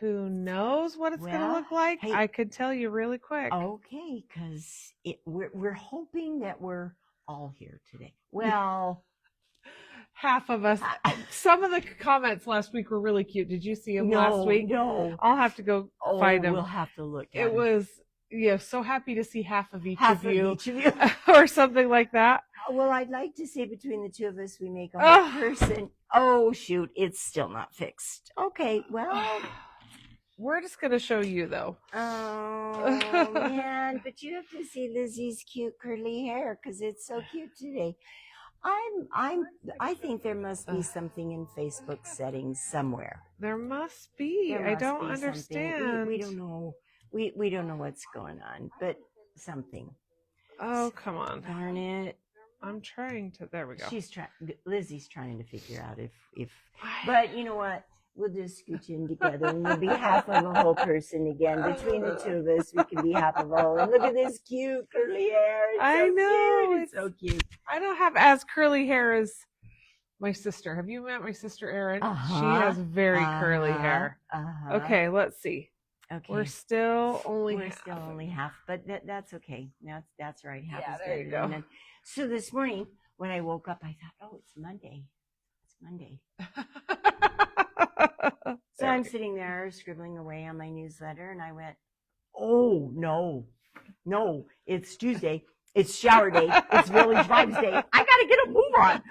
who knows what it's going to Well, look like? hey. I could tell you really quick. Okay, because we're hoping that we're all here today. Well, half of us. Some of the comments last week were really cute. Did you see them last week? No. I'll have to go find them. We'll have to look at It them. was, so happy to see half of each Half of you. each of you. Or something like that. Well, I'd like to say between the two of us, we make a whole person. Oh, shoot. It's still not fixed. Okay, well. We're just going to show you, though. Oh, man. But you have to see Lizzie's cute curly hair because it's so cute today. I think there must be something in Facebook settings somewhere. There must be. I don't understand. We don't know. We don't know what's going on, but something. Oh, come on. Darn it. I'm trying to. There we go. Lizzie's trying to figure out if. But you know what? We'll just scooch in together and we'll be half of a whole person again. Between the two of us, we can be half of a whole. And look at this cute curly hair. I know. It's so cute. I don't have as curly hair as my sister. Have you met my sister, Erin? She has very curly hair. Okay, let's see. Okay. We're still only half, but that's okay. That's right. Half is there you go. So this morning when I woke up, I thought, oh, it's Monday. It's Monday. So I'm sitting there scribbling away on my newsletter, and I went, oh, no, it's Tuesday. It's shower day. It's Village Vibes Day. I got to get a move on.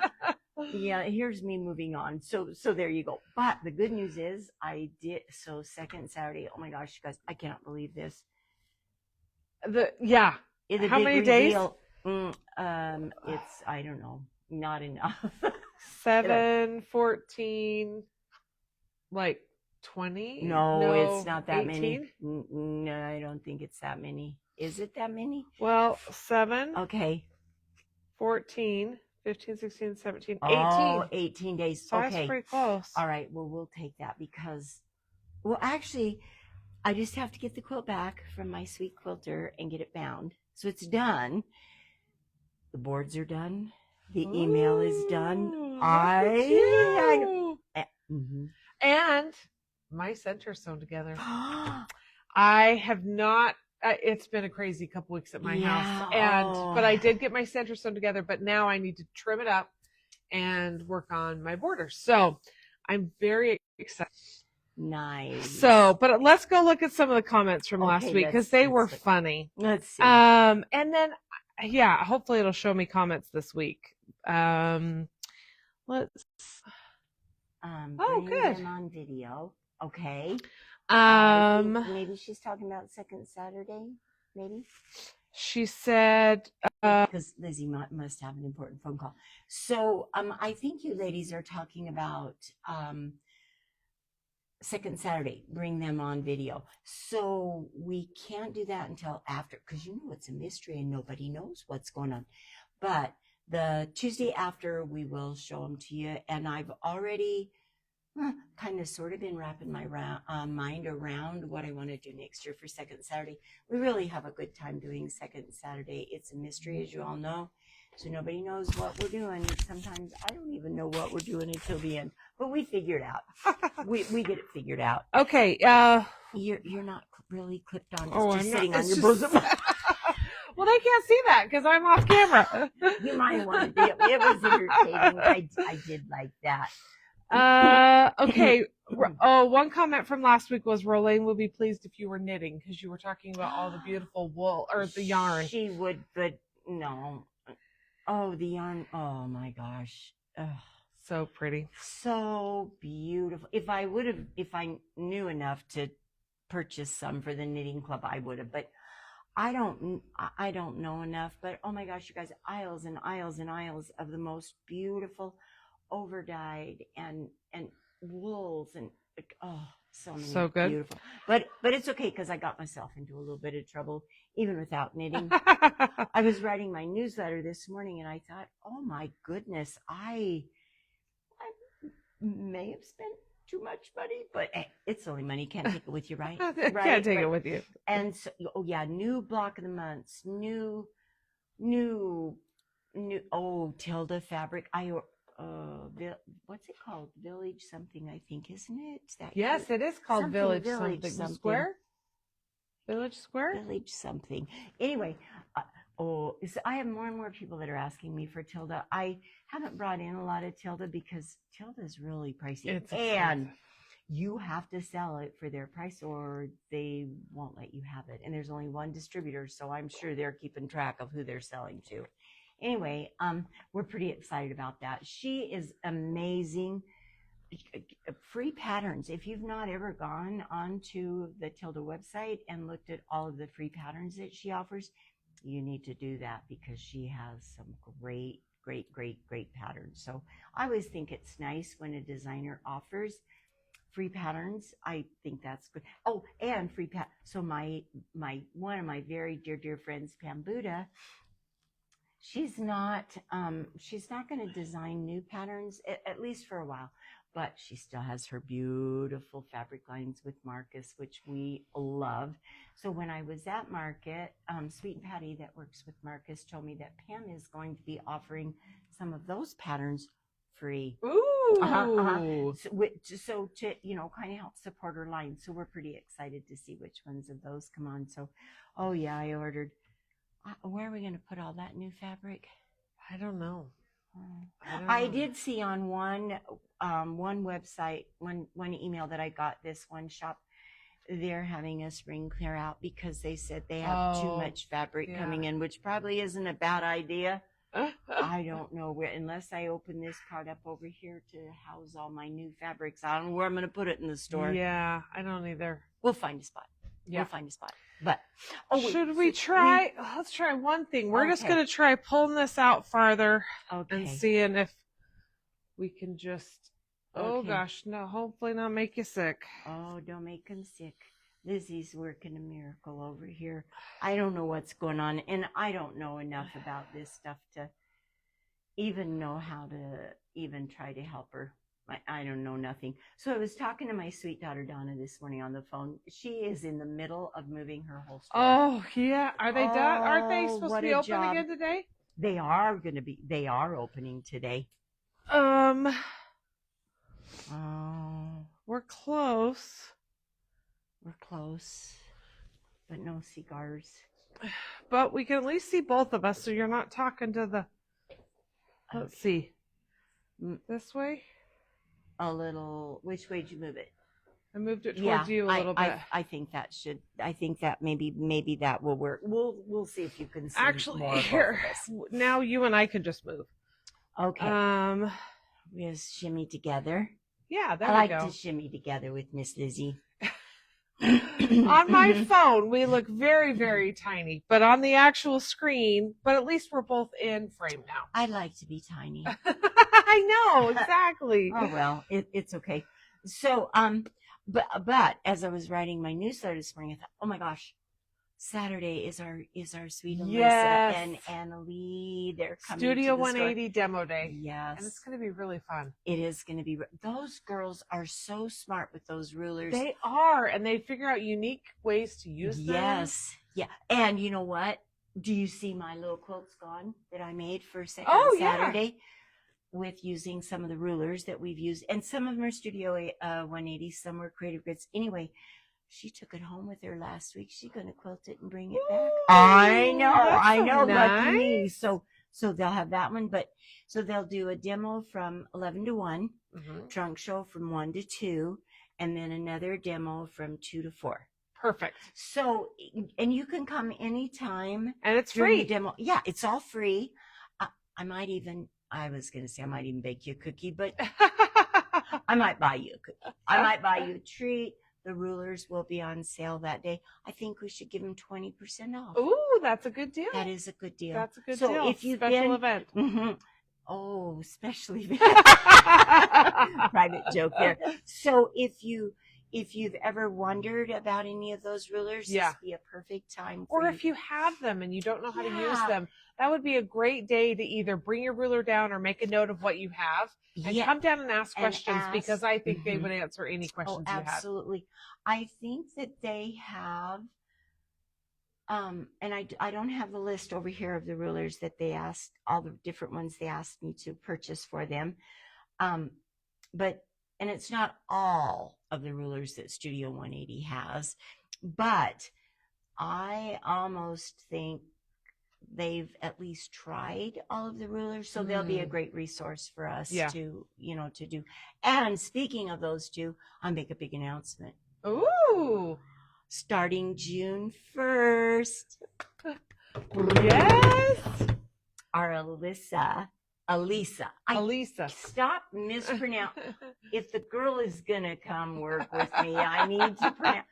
Yeah, here's me moving on. So there you go. But the good news is I did. So second Saturday, oh my gosh, you guys, I cannot believe this. How many days? It's, I don't know, not enough. 7, 14, like 20? No, it's not that 18? many. No, I don't think it's that many. Is it that many? Well, 7. Okay. 14, 15, 16, 17, 18. Oh, 18 days. So okay. that's pretty close. All right. Well, we'll take that because, well, actually, I just have to get the quilt back from my sweet quilter and get it bound. So it's done. The boards are done. The email is done. And my center's sewn together. I have not. It's been a crazy couple weeks at my house, but I did get my center sewn together. But now I need to trim it up and work on my borders. So I'm very excited. Nice. So, but let's go look at some of the comments from last week because they were funny. Let's see. And then, hopefully it'll show me comments this week. Let's. Good. Them on video. Okay. Maybe she's talking about second Saturday. Maybe. She said because Lizzie must have an important phone call. So I think you ladies are talking about second Saturday. Bring them on video. So we can't do that until after because it's a mystery and nobody knows what's going on. But the Tuesday after we will show them to you, and I've already kind of sort of been wrapping my mind around what I want to do next year for second Saturday. We really have a good time doing second Saturday. It's a mystery, as you all know, so nobody knows what we're doing. Sometimes I don't even know what we're doing until the end, but we figure it out. we get it figured out. Okay. You're not really clipped on, just sitting on your bosom. Well, they can't see that because I'm off camera. You might want to be. It was entertaining. I did like that. Okay. One comment from last week was Rolane would be pleased if you were knitting because you were talking about all the beautiful wool or the yarn. She would, but no. Oh, the yarn. Oh my gosh. So pretty. So beautiful. If I knew enough to purchase some for the knitting club, I would have, but I don't know enough. But oh my gosh, you guys, aisles and aisles and aisles of the most beautiful overdyed and wools and so many. So good. Beautiful. But it's okay because I got myself into a little bit of trouble even without knitting. I was writing my newsletter this morning and I thought, oh my goodness, I may have spent too much money, but it's only money. Can't take it with you, right? Can't take it with you. And so, new block of the months, new Tilda fabric. what's it called? Village something, I think, isn't it? It's that Yes, cute. it is called Something Village Village something. something. Square? Village Square? Village something. Anyway, I have more and more people that are asking me for Tilda. I haven't brought in a lot of Tilda because Tilda's really pricey. It's and expensive. you have to sell it for their price or they won't let you have it. And there's only one distributor, so I'm sure they're keeping track of who they're selling to. Anyway, we're pretty excited about that. She is amazing. Free patterns. If you've not ever gone onto the Tilda website and looked at all of the free patterns that she offers, you need to do that because she has some great patterns. So I always think it's nice when a designer offers free patterns. I think that's good. Oh, and free so my one of my very dear friends, Pam Buddha, she's not going to design new patterns, at least for a while, but she still has her beautiful fabric lines with Marcus, which we love. So when I was at market, Sweet and Patty that works with Marcus told me that Pam is going to be offering some of those patterns free. Ooh. So to, kind of help support her line. So we're pretty excited to see which ones of those come on. So, oh yeah, I ordered. Where are we going to put all that new fabric? I don't know. I did see on one website, one email that I got, this one shop, they're having a spring clear out because they said they have too much fabric coming in, which probably isn't a bad idea. I don't know where, unless I open this part up over here to house all my new fabrics. I don't know where I'm going to put it in the store. Yeah, I don't either. We'll find a spot. Yeah. We'll find a spot. But should we try? Let's try one thing. We're just going to try pulling this out farther and seeing if we can just. Oh gosh, no! Hopefully not make you sick. Oh, don't make him sick. Lizzie's working a miracle over here. I don't know what's going on, and I don't know enough about this stuff to even know how to even try to help her. I don't know nothing. So I was talking to my sweet daughter Donna this morning on the phone. She is in the middle of moving her whole store. Oh yeah, are they done? Aren't they supposed to be open again today? They are going to be. They are opening today. We're close. We're close, but no cigars. But we can at least see both of us, so you're not talking to the. Let's see. This way. A little. Which way did you move it? I moved it towards you a little bit. I think that should. I think that maybe that will work. We'll see if you can see. Actually, more here now you and I can just move. Okay. We just shimmy together. Yeah, there I we go. like to shimmy together with Miss Lizzie. On my phone, we look very, very tiny, but on the actual screen, but at least we're both in frame now. I like to be tiny. I know, exactly. Oh, well, it's okay. So, but as I was writing my newsletter this morning, I thought, oh my gosh, Saturday is our sweet Alyssa and Annalie. They're coming Studio to the 180 store. demo day. Yes. And it's going to be really fun. It is going to be. Those girls are so smart with those rulers. They are, and they figure out unique ways to use them. Yes. Yeah. And you know what? Do you see my little quilts gone that I made for Saturday? Yeah. With using some of the rulers that we've used. And some of them are Studio 180, some were Creative Grids. Anyway, she took it home with her last week. She's going to quilt it and bring it back. I know. Lucky me. So they'll have that one. But so they'll do a demo from 11 to 1, trunk show from 1 to 2, and then another demo from 2 to 4. Perfect. So, and you can come anytime. And it's free. Demo. Yeah, it's all free. I was going to say I might even bake you a cookie, but I might buy you a cookie. I might buy you a treat. The rulers will be on sale that day. I think we should give them 20% off. Ooh, that's a good deal. That is a good deal. That's a good deal. So if you've special event. Oh, special event. Private joke there. So if you've ever wondered about any of those rulers, this would be a perfect time for you. Or if you have them and you don't know how to use them, that would be a great day to either bring your ruler down or make a note of what you have and come down and ask questions because I think they would answer any questions you have. Absolutely. I think that they have And I don't have the list over here of the rulers that they asked, all the different ones they asked me to purchase for them. But, and it's not all of the rulers that Studio 180 has, but I almost think they've at least tried all of the rulers. So they'll be a great resource for us to, to do. And speaking of those two, I'll make a big announcement. Ooh. Starting June 1st. Yes. Our Elisa. Stop mispronouncing. If the girl is going to come work with me, I need to pronounce.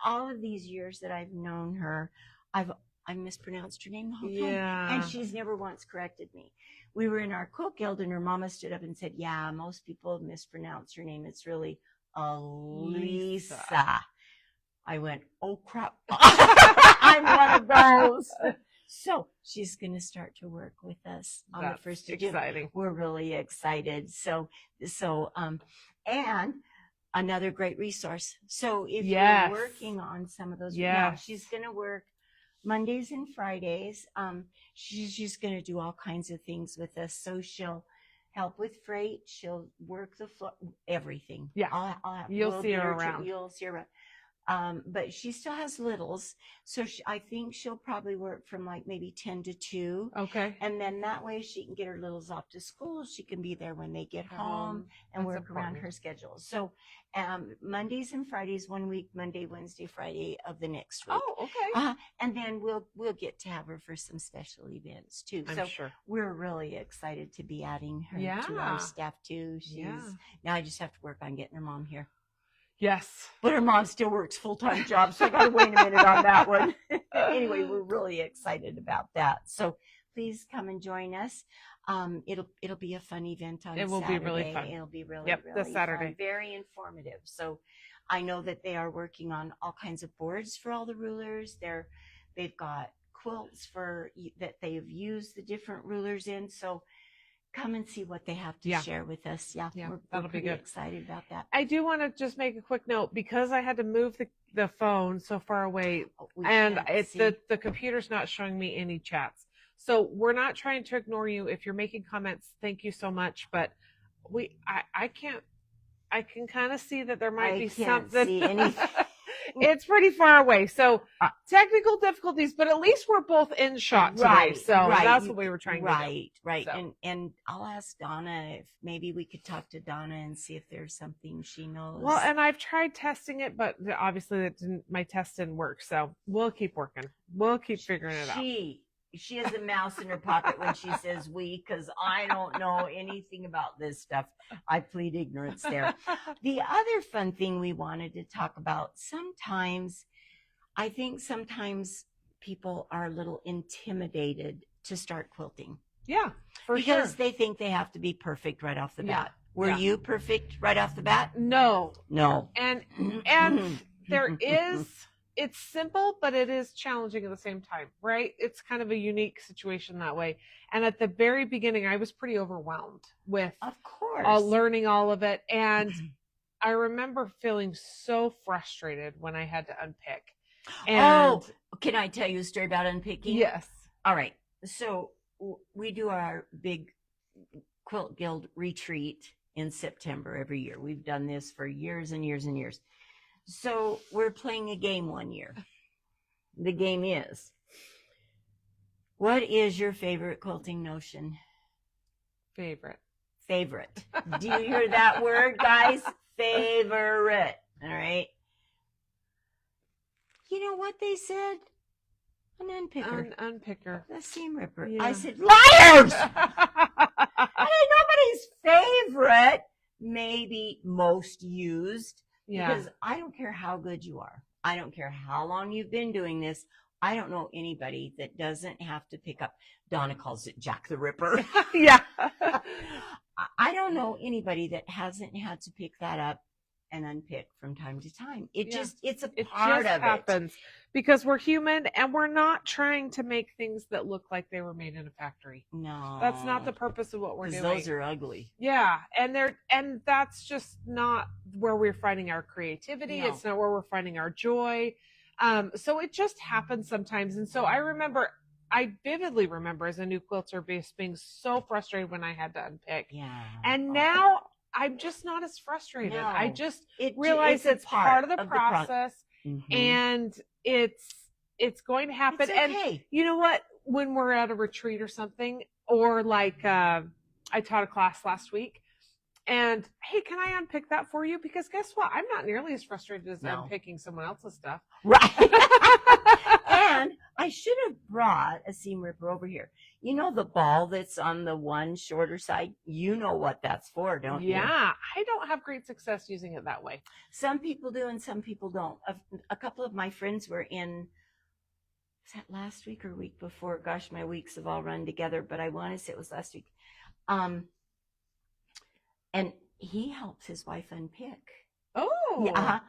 All of these years that I've known her, I've mispronounced her name the whole time. Yeah. And she's never once corrected me. We were in our quilt guild and her mama stood up and said, yeah, most people mispronounce her name. It's really Elisa. I went, oh crap. I'm one of those. So she's going to start to work with us on the 1st of June. Exciting. We're really excited. So, and another great resource. So if you're working on some of those, she's going to work Mondays and Fridays. She's going to do all kinds of things with us. So she'll help with freight. She'll work the floor, everything. Yeah. You'll see her around. You'll see her around. But she still has littles. So I think she'll probably work from like maybe 10 to 2. Okay. And then that way she can get her littles off to school. She can be there when they get home and work around her schedule. So Mondays and Fridays, 1 week, Monday, Wednesday, Friday of the next week. Oh, okay. And then we'll get to have her for some special events too. I'm sure. We're really excited to be adding her to our staff too. Now I just have to work on getting her mom here. Yes. But her mom still works full-time job, so I got to wait a minute on that one. Anyway, we're really excited about that. So please come and join us. It'll be a fun event on Saturday. It will be really fun. It'll be really, really this Saturday. fun. Very informative. So I know that they are working on all kinds of boards for all the rulers. They've got quilts that they've used the different rulers in. So come and see what they have to share with us. We're pretty excited about that. I do want to just make a quick note because I had to move the phone so far away, and the computer's not showing me any chats. So we're not trying to ignore you. If you're making comments, thank you so much. But I can kind of see that there might be something. See anything. It's pretty far away. So technical difficulties, but at least we're both in shot today. That's what we were trying to do. Right. So. And I'll ask Donna if maybe we could talk to Donna and see if there's something she knows. Well, and I've tried testing it, but obviously my test didn't work. So we'll keep working. We'll keep figuring it out. She has a mouse in her pocket when she says we, because I don't know anything about this stuff. I plead ignorance there. The other fun thing we wanted to talk about, I think sometimes people are a little intimidated to start quilting. Yeah, because they think they have to be perfect right off the bat. Were you perfect right off the bat? No. And it's simple, but it is challenging at the same time, right? It's kind of a unique situation that way. And at the very beginning, I was pretty overwhelmed with learning all of it. And I remember feeling so frustrated when I had to unpick. And can I tell you a story about unpicking? Yes. All right. So we do our big Quilt Guild retreat in September every year. We've done this for years and years and years. So we're playing a game one year. The game is, what is your favorite quilting notion? Favorite. Do you hear that word, guys? Favorite. All right. You know what they said? An unpicker. An unpicker. A seam ripper. Yeah. I said, liars! I ain't nobody's favorite, maybe most used. Yeah. Because I don't care how good you are. I don't care how long you've been doing this. I don't know anybody that doesn't have to pick up. Donna calls it Jack the Ripper. Yeah. I don't know anybody that hasn't had to pick that up and unpick from time to time. It's a part of it. It happens because we're human and we're not trying to make things that look like they were made in a factory. No. That's not the purpose of what we're doing. Those are ugly. Yeah. And that's just not where we're finding our creativity. No. It's not where we're finding our joy. So it just happens sometimes. And so I vividly remember as a new quilter being so frustrated when I had to unpick. Yeah. And now I'm just not as frustrated. No. I just realize it's part of the process, and it's going to happen. It's okay. And you know what? When we're at a retreat or something, or like I taught a class last week, and hey, can I unpick that for you? Because guess what? I'm not nearly as frustrated as unpicking someone else's stuff. Right. And I should have brought a seam ripper over here. You know the ball that's on the one shorter side? You know what that's for, don't you? Yeah. I don't have great success using it that way. Some people do and some people don't. A couple of my friends were in, was that last week or week before? Gosh, my weeks have all run together, but I want to say it was last week. And he helps his wife unpick. Oh. Yeah.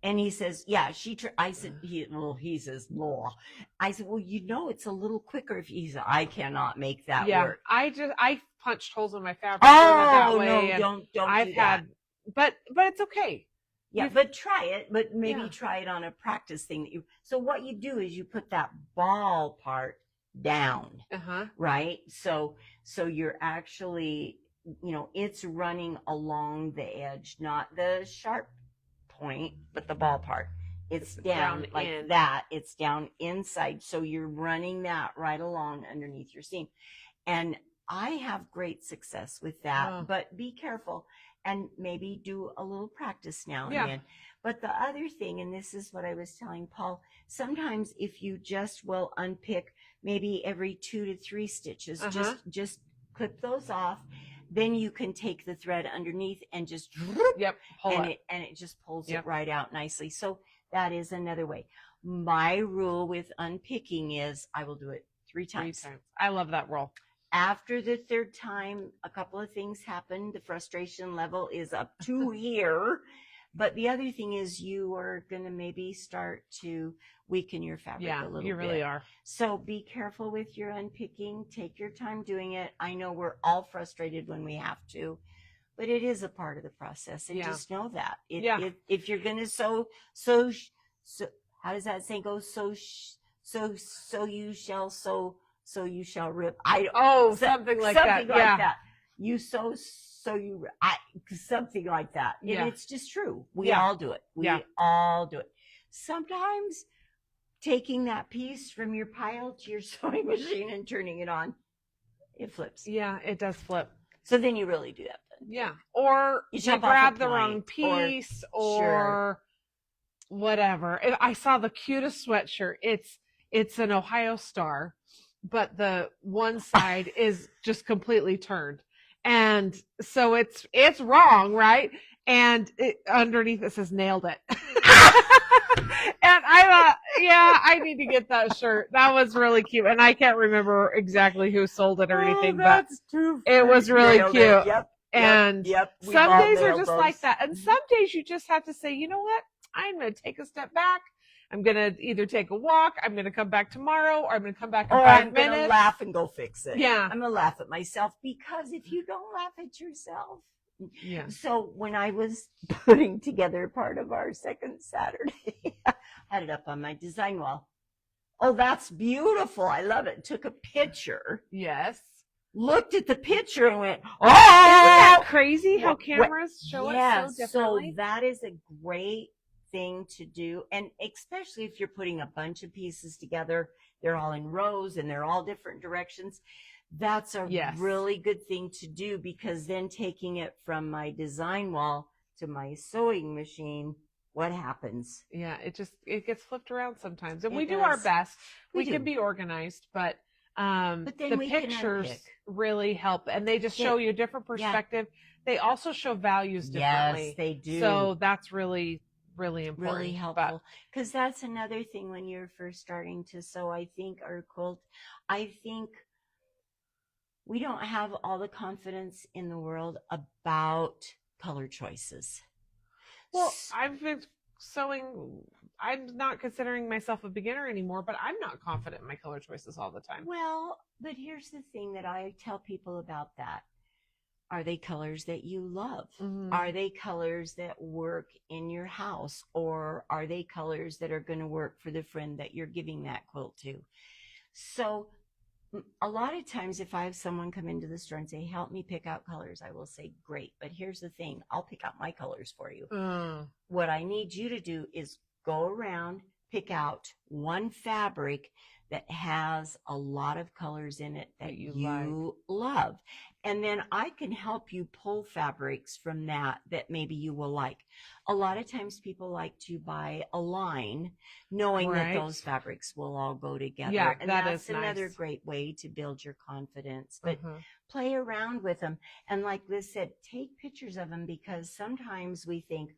And he says, yeah, I said, he says, Law. I said, well, you know, it's a little quicker if he said, I cannot make that work. I punched holes in my fabric. Oh, no, don't do that. But it's okay. Yeah, but try it, but maybe try it on a practice thing. So what you do is you put that ball part down, right? So you're actually, you know, it's running along the edge, not the sharp point, but the ball part. It's down like that. It's down inside. So you're running that right along underneath your seam. And I have great success with that, but be careful and maybe do a little practice now and then. But the other thing, and this is what I was telling Paul, sometimes if you just will unpick maybe every 2 to 3 stitches, just clip those off. Then you can take the thread underneath and just pull it. And it just pulls it right out nicely. So that is another way. My rule with unpicking is I will do it 3 times. I love that rule. After the 3rd time, a couple of things happen. The frustration level is up to here. But the other thing is you are going to maybe start to weaken your fabric a little bit. You really are. So be careful with your unpicking. Take your time doing it. I know we're all frustrated when we have to, but it is a part of the process. And just know that. If you're going to so how does that saying go? So you shall sow, so you shall rip. Something like that. You sow, so you something like that. And it's just true. We all do it. We all do it. Sometimes taking that piece from your pile to your sewing machine and turning it on, it flips. Yeah, it does flip. So then you really do that. Yeah. Or you grab the wrong piece or whatever. I saw the cutest sweatshirt. It's an Ohio Star, but the one side is just completely turned. And so it's wrong, right? And underneath it says nailed it. And I thought, I need to get that shirt. That was really cute. And I can't remember exactly who sold it or anything, but it was really cute. And some days are just like that. And some days you just have to say, you know what? I'm going to take a step back. I'm going to either take a walk, I'm going to come back tomorrow, or I'm going to come back in 5 minutes. I'm going to laugh and go fix it. Yeah. I'm going to laugh at myself, because if you don't laugh at yourself. Yeah. So when I was putting together part of our second Saturday, I had it up on my design wall. Oh, that's beautiful. I love it. Took a picture. Yes. Looked at the picture and went, oh! Isn't that crazy how cameras show it so differently? So that is a great thing to do, and especially if you're putting a bunch of pieces together, they're all in rows and they're all different directions. That's a really good thing to do, because then taking it from my design wall to my sewing machine, what happens? Yeah, it gets flipped around sometimes, and we do our best. We can be organized, but the pictures really help, and they just show you a different perspective. They also show values differently. Yes, they do. So that's really important. Really helpful. Because that's another thing when you're first starting to sew, I think, or quilt. I think we don't have all the confidence in the world about color choices. Well, I've been sewing. I'm not considering myself a beginner anymore, but I'm not confident in my color choices all the time. Well, but here's the thing that I tell people about that. Are they colors that you love? Mhm. Are they colors that work in your house? Or are they colors that are going to work for the friend that you're giving that quilt to? So a lot of times if I have someone come into the store and say, help me pick out colors, I will say, great. But here's the thing. I'll pick out my colors for you. What I need you to do is go around, pick out one fabric that has a lot of colors in it that you love. And then I can help you pull fabrics from that maybe you will like. A lot of times people like to buy a line knowing that those fabrics will all go together. Yeah, and that's another great way to build your confidence. But play around with them. And like Liz said, take pictures of them, because sometimes we think,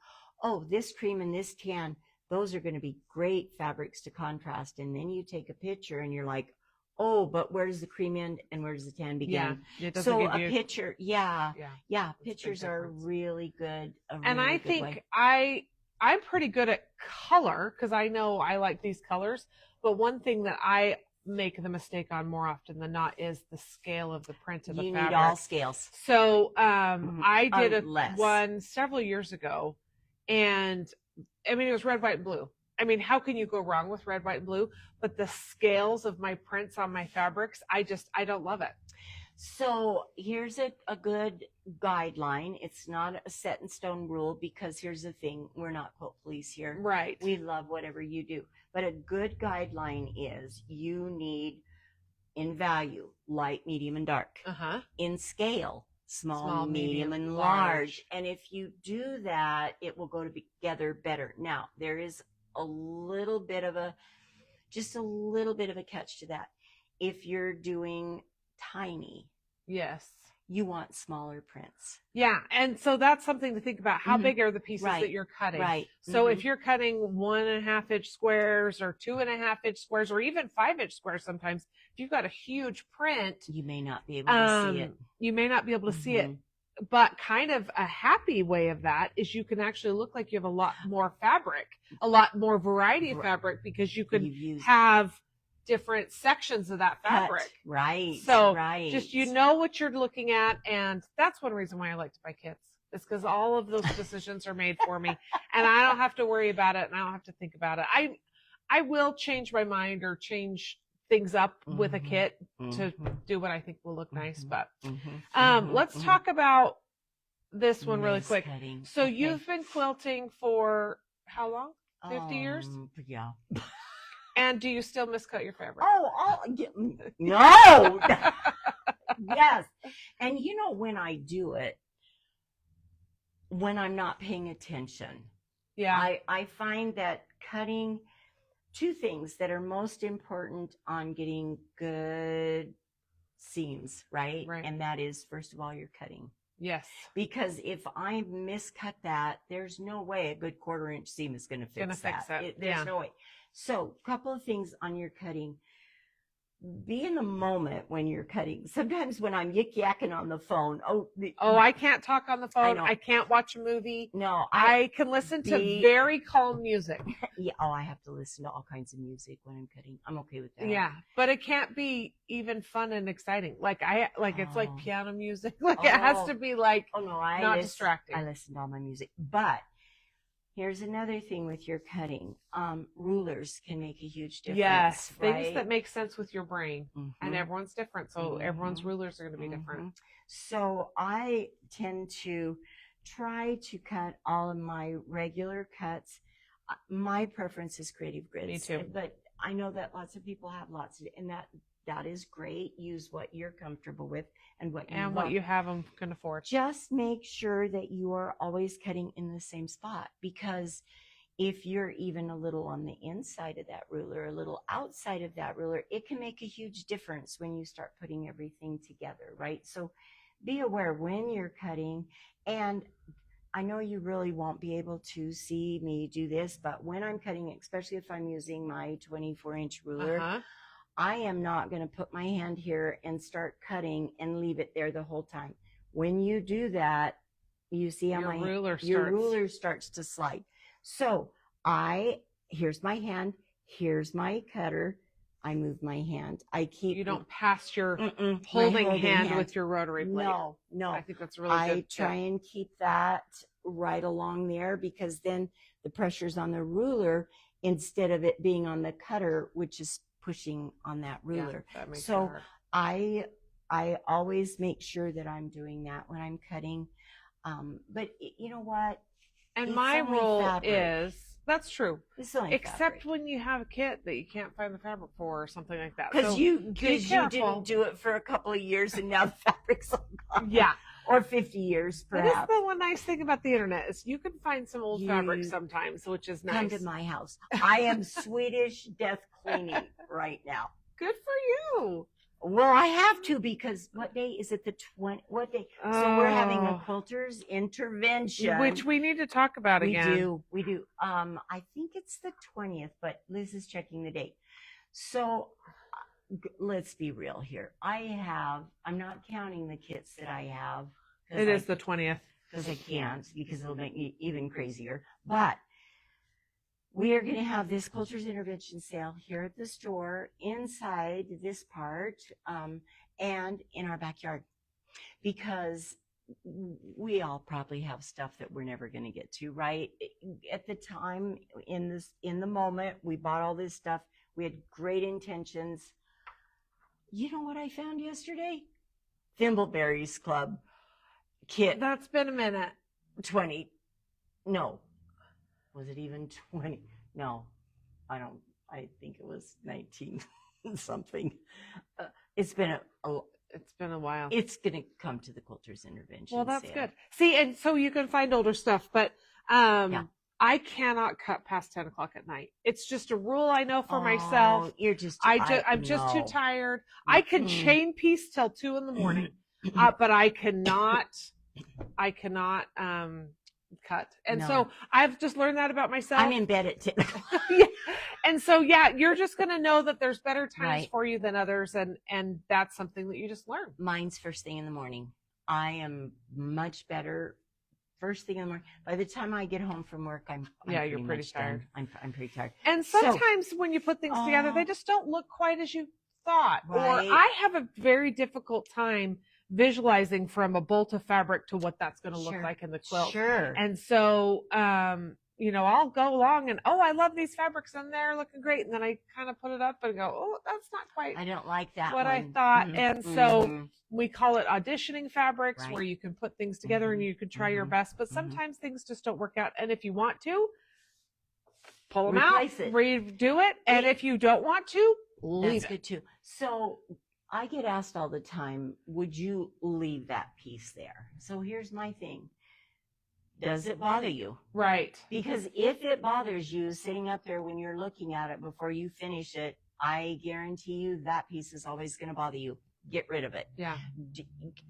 oh, this cream and this tan, those are going to be great fabrics to contrast. And then you take a picture and you're like, oh, but where does the cream end and where does the tan begin? Yeah, so a picture, pictures are really good. And I think I'm pretty good at color, because I know I like these colors. But one thing that I make the mistake on more often than not is the scale of the print of the fabric. You need all scales. So I did one several years ago, and I mean, it was red, white, and blue. I mean, how can you go wrong with red, white, and blue? But the scales of my prints on my fabrics, I don't love it. So here's a good guideline. It's not a set in stone rule, because here's the thing. We're not quilt police here. Right. We love whatever you do. But a good guideline is you need, in value, light, medium, and dark. In scale, small, medium, and large. And if you do that, it will go together better. Now, there is just a little bit of a catch to that. If you're doing tiny, you want smaller prints. Yeah, and so that's something to think about. How big are the pieces that you're cutting? Right. So if you're cutting 1.5 inch squares or 2.5 inch squares or even 5 inch squares, sometimes if you've got a huge print, you may not be able to see it. You may not be able to see it. But kind of a happy way of that is you can actually look like you have a lot more fabric, a lot more variety of fabric, because you could have different sections of that fabric. Right. So just, you know what you're looking at. And that's one reason why I like to buy kits. It's because all of those decisions are made for me, and I don't have to worry about it, and I don't have to think about it. I will change my mind or change things up with a kit to do what I think will look nice. But let's talk about this one really quick. So you've been quilting for how long? 50 years? Yeah. And do you still miscut your fabric? No. Yes. And you know, when I do it, when I'm not paying attention, I find that cutting, two things that are most important on getting good seams, right? And that is, first of all, your cutting. Yes. Because if I miscut that, there's no way a good 1/4 inch seam is going to fix that. There's no way. So a couple of things on your cutting. Be in the moment when you're cutting. Sometimes when I'm yik-yakking on the phone, I can't talk on the phone. I can't watch a movie. No, I can listen to very calm music. Yeah. Oh, I have to listen to all kinds of music when I'm cutting. I'm okay with that. Yeah, but it can't be even fun and exciting. It's like piano music. It has to be like not distracting. I listen to all my music, but here's another thing with your cutting. Rulers can make a huge difference. Yes, things that make sense with your brain. And everyone's different, so everyone's rulers are going to be different. So I tend to try to cut all of my regular cuts. My preference is creative grids. Me too. But I know that lots of people have and that is great. Use what you're comfortable with and what you have and can afford. Just make sure that you are always cutting in the same spot, because if you're even a little on the inside of that ruler, a little outside of that ruler, it can make a huge difference when you start putting everything together, right? So be aware when you're cutting. And I know you really won't be able to see me do this, but when I'm cutting, especially if I'm using my 24-inch ruler, I am not going to put my hand here and start cutting and leave it there the whole time. When you do that, you see how your ruler starts to slide. So here's my hand, here's my cutter. I move my hand. I keep You don't pass your my holding hand with your rotary blade. No. I think that's really good. I try and keep that right along there, because then the pressure's on the ruler instead of it being on the cutter, which is pushing on that ruler. Yeah, that makes it So hard. I always make sure that I'm doing that when I'm cutting. But you know what? And It's my only rule fabric. is, that's true. It's only Except fabric. when you have a kit that you can't find the fabric for or something like that. Because So you be didn't careful. do it for a couple of years and now the fabric's all gone. Yeah. Or 50 years, That is perhaps. the one nice thing about the internet is you can find some old fabric You sometimes, which is Come nice. to my house. I am Swedish death cleaning right now. Good for you. Well, I have to, because what day is it? The 20? What day? So we're having a Oh. quilters intervention. Which we need to talk about again. We do. I think it's the 20th, but Liz is checking the date. So let's be real here. I'm not counting the kits that I have. It is the 20th. Because I can't, because it'll make me even crazier. But we are going to have this Quilters Intervention sale here at the store, inside this part, and in our backyard, because we all probably have stuff that we're never going to get to, right? At the time, in the moment, we bought all this stuff. We had great intentions. You know what I found yesterday? Thimbleberries Club kit. That's been a minute. 20. No. Was it even 20? No. I think it was 19 something. It's been a while. It's going to come to the Quilters Intervention. Well, that's sale. good. See, and so you can find older stuff, but I cannot cut past 10 o'clock at night. It's just a rule I know for myself. You're just I'm just too tired. I can chain piece till 2 in the morning, but I cannot cut. And so I've just learned that about myself. I'm in bed at 10. Yeah. And so, you're just going to know that there's better times Right. for you than others. And that's something that you just learn. Mine's first thing in the morning. I am much better first thing in the morning. By the time I get home from work, I'm you're pretty much done. tired. I'm pretty tired. And sometimes when you put things together, they just don't look quite as you thought. Right. Or I have a very difficult time visualizing from a bolt of fabric to what that's going to look like in the quilt. Sure. And so, I'll go along and, I love these fabrics and they're looking great. And then I kind of put it up and go, that's not quite I don't like that what one. I thought. Mm-hmm. And so we call it auditioning fabrics, Right. where you can put things together and you can try your best. But sometimes things just don't work out. And if you want to, pull them Replace out, it. redo it. And if you don't want to, leave That's it. good too. So I get asked all the time, would you leave that piece there? So here's my thing. Does it bother you? Right. Because if it bothers you sitting up there when you're looking at it before you finish it, I guarantee you that piece is always going to bother you. Get rid of it. Yeah.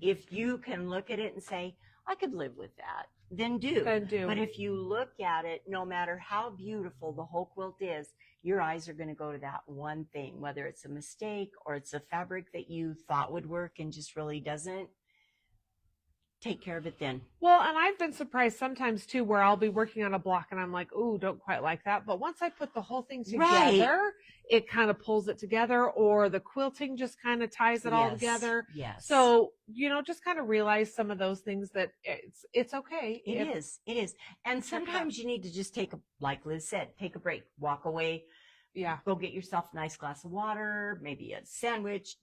If you can look at it and say, I could live with that, then do. But if you look at it, no matter how beautiful the whole quilt is, your eyes are going to go to that one thing, whether it's a mistake or it's a fabric that you thought would work and just really doesn't. Take care of it then. Well, and I've been surprised sometimes too, where I'll be working on a block and I'm like, ooh, don't quite like that. But once I put the whole thing together, it kind of pulls it together, or the quilting just kind of ties it all together. Yes. So, just kind of realize some of those things that it's okay. It is. And sometimes you need to just like Liz said, take a break, walk away. Yeah. Go get yourself a nice glass of water, maybe a sandwich.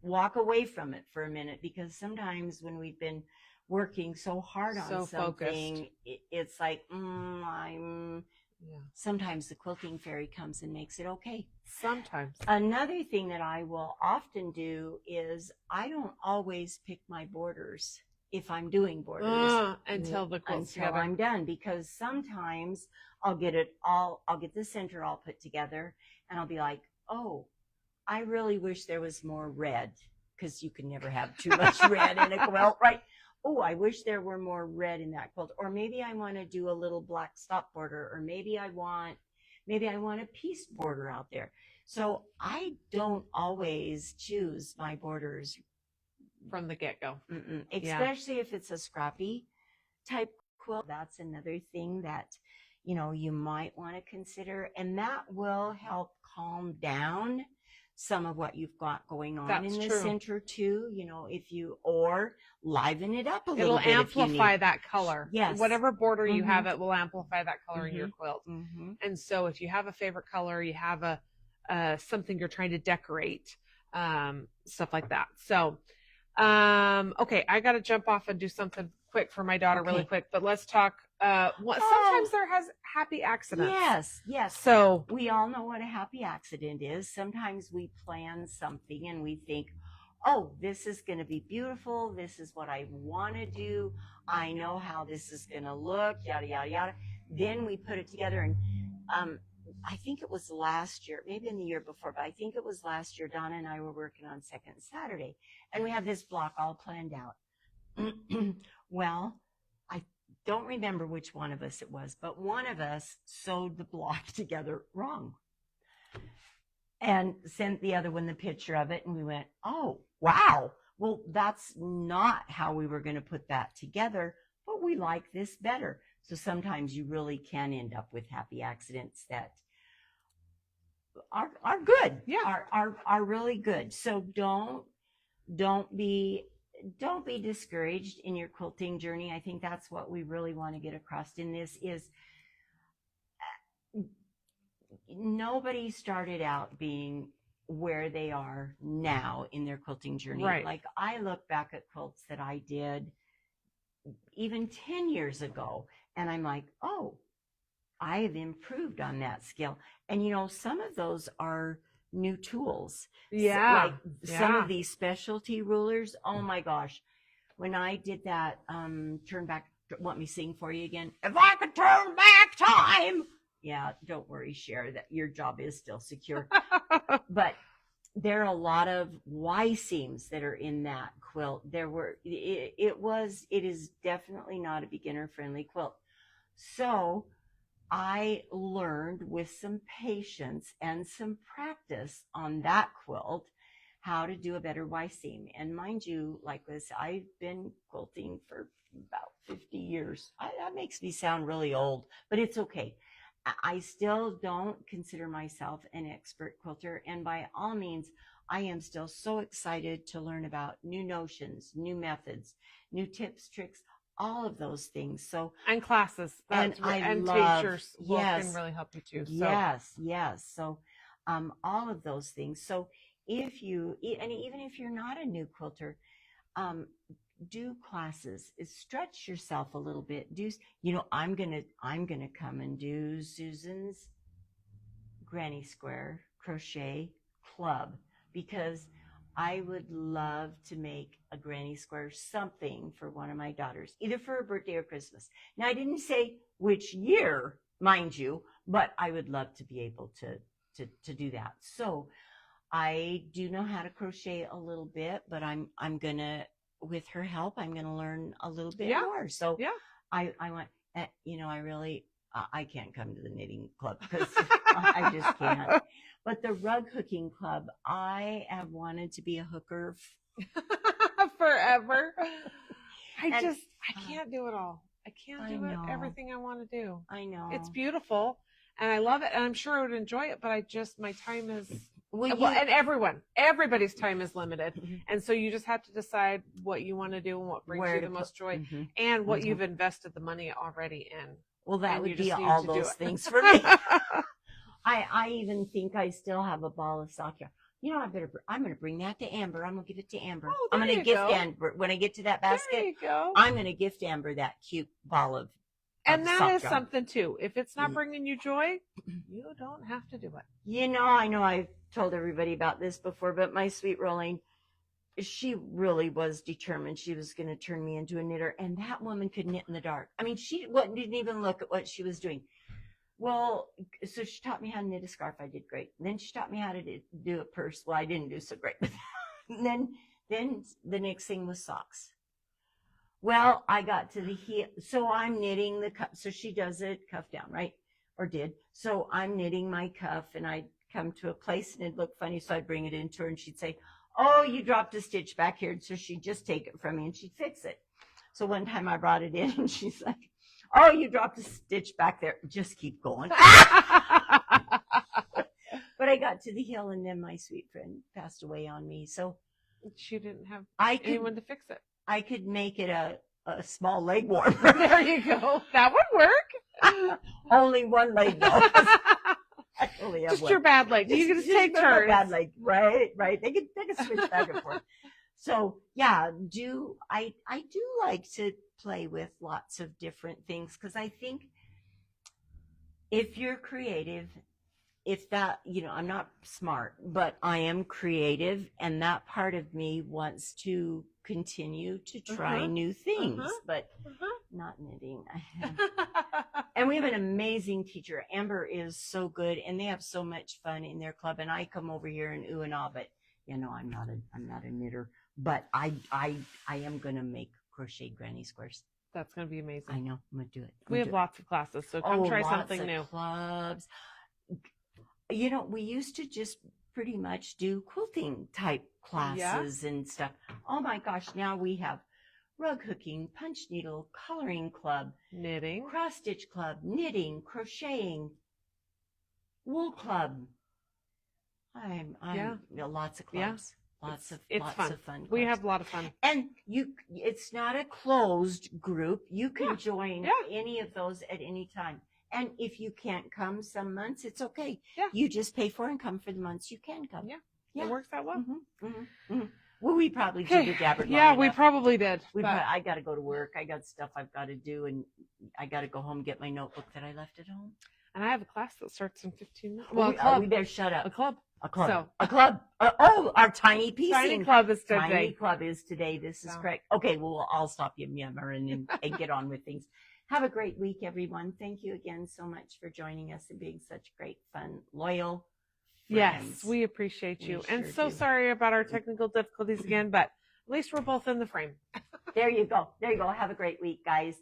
Walk away from it for a minute, because sometimes when we've been working so hard on something, it's like, sometimes the quilting fairy comes and makes it okay. Sometimes. Another thing that I will often do is I don't always pick my borders if I'm doing borders until the quilt's until together. I'm done, because sometimes I'll get the center all put together and I'll be like, oh, I really wish there was more red, because you can never have too much red in a quilt, right? Oh, I wish there were more red in that quilt. Or maybe I want to do a little black stop border, or maybe I want a piece border out there. So I don't always choose my borders from the get-go. Especially if it's a scrappy type quilt. That's another thing that, you might want to consider, and that will help calm down some of what you've got going on That's in the true. center too, if you, or liven it up a little It'll bit if you amplify need. that color. Yes. Whatever border you Mhm. have, it will amplify that color in your quilt. Mm-hmm. And so if you have a favorite color, you have something you're trying to decorate, stuff like that. So, okay, I got to jump off and do something quick for my daughter really Okay. quick, but let's talk, sometimes there has happy accidents. Yes. So We all know what a happy accident is. Sometimes we plan something and we think, oh, this is going to be beautiful. This is what I want to do. I know how this is going to look, yada, yada, yada. Then we put it together. And I think it was last year, maybe in the year before, but I think it was last year, Donna and I were working on Second Saturday. And we had this block all planned out. Well, I don't remember which one of us it was, but one of us sewed the block together wrong and sent the other one the picture of it. And we went, oh, wow. Well, that's not how we were going to put that together, but we like this better. So sometimes you really can end up with happy accidents that are good. Yeah. Are really good. So don't be discouraged in your quilting journey. I think that's what we really want to get across in this is nobody started out being where they are now in their quilting journey. Right. Like I look back at quilts that I did even 10 years ago and I'm like, oh, I have improved on that skill. And some of those are new tools. yeah, Like some of these specialty rulers. Oh my gosh. When I did that, turn back, want me to sing for you again? If I could turn back time. Yeah, don't worry, Cher, that your job is still secure. But there are a lot of Y seams that are in that quilt. It is definitely not a beginner friendly quilt. So I learned with some patience and some practice on that quilt how to do a better Y seam. And mind you, like this, I've been quilting for about 50 years. That makes me sound really old, but it's okay. I still don't consider myself an expert quilter. And by all means, I am still so excited to learn about new notions, new methods, new tips, tricks, all of those things. So and classes and teachers can really help you too. So. Yes. So all of those things. So even if you're not a new quilter, do classes, stretch yourself a little bit. I'm gonna come and do Susan's Granny Square Crochet Club because I would love to make a Granny Square something for one of my daughters, either for her birthday or Christmas. Now, I didn't say which year, mind you, but I would love to be able to do that. So I do know how to crochet a little bit, but I'm gonna, with her help, I'm gonna learn a little bit more. So I want, I can't come to the knitting club because I just can't. But the rug hooking club, I have wanted to be a hooker forever. I can't do it all. I can't do everything I want to do. I know. It's beautiful and I love it and I'm sure I would enjoy it, but my time is, and everybody's time is limited. Mm-hmm. And so you just have to decide what you want to do and what brings you the most joy and what you've invested the money already in. Well, that would be all those things for me. I even think I still have a ball of sock yarn. I'm going to bring that to Amber. I'm going to give it to Amber. Oh, I'm going to gift Amber. When I get to that basket, there you go. I'm going to gift Amber that cute ball of and that is something too. If it's not bringing you joy, you don't have to do it. I know I've told everybody about this before, but my sweet Rolene, she really was determined she was going to turn me into a knitter. And that woman could knit in the dark. I mean, she didn't even look at what she was doing. Well, so she taught me how to knit a scarf. I did great. And then she taught me how to do a purse. Well, I didn't do so great with that. And then the next thing was socks. Well, I got to the heel. So I'm knitting the cuff. So she does it cuff down, right? Or did. So I'm knitting my cuff and I'd come to a place and it'd look funny. So I'd bring it into her and she'd say, oh, you dropped a stitch back here. So she'd just take it from me and she'd fix it. So one time I brought it in and she's like, oh, you dropped a stitch back there. Just keep going. But I got got to the hill, and then my sweet friend passed away on me. So She didn't have I could anyone to fix it. I could make it a small leg warmer. There you go. That would work. Only one leg though. I only have Just one. your bad leg. You can just take my turns. bad leg. Right. They can switch back and forth. So yeah, I do like to play with lots of different things, because I think if you're creative, if that, I'm not smart, but I am creative, and that part of me wants to continue to try new things, but not knitting. And we have an amazing teacher. Amber is so good, and they have so much fun in their club. And I come over here and ooh and ah, but I'm not a knitter, but I am gonna make crochet granny squares. That's going to be amazing. I know. I'm gonna do it. We have lots of classes, so come try something new. Clubs. We used to just pretty much do quilting type classes and stuff. Oh my gosh, now we have rug hooking, punch needle, coloring club, Knitting, cross stitch club, knitting, crocheting, wool club. Lots of clubs. Lots of fun clubs. We have a lot of fun. And it's not a closed group. You can join any of those at any time. And if you can't come some months, it's okay. Yeah. You just pay for and come for the months you can come. Yeah. It works out well. Well, we probably jibber-jabbered. Yeah, we probably did. I got to go to work. I got stuff I've got to do, and I got to go home and get my notebook that I left at home. And I have a class that starts in 15 minutes. Well, we better shut up. A club. A club. So, a club. Our tiny piecing. Tiny club is today. Tiny club is today. This is correct. Okay, well, I'll stop you yammering and get on with things. Have a great week, everyone. Thank you again so much for joining us and being such great, fun, loyal friends. Yes, we appreciate you. We and sure so do. sorry about our technical difficulties again, but at least we're both in the frame. There you go. Have a great week, guys.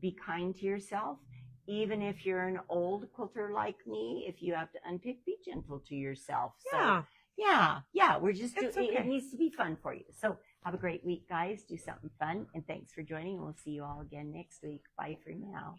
Be kind to yourself. Even if you're an old quilter like me, if you have to unpick, be gentle to yourself. So, yeah. We're just doing it needs to be fun for you. So have a great week, guys. Do something fun. And thanks for joining. We'll see you all again next week. Bye for now.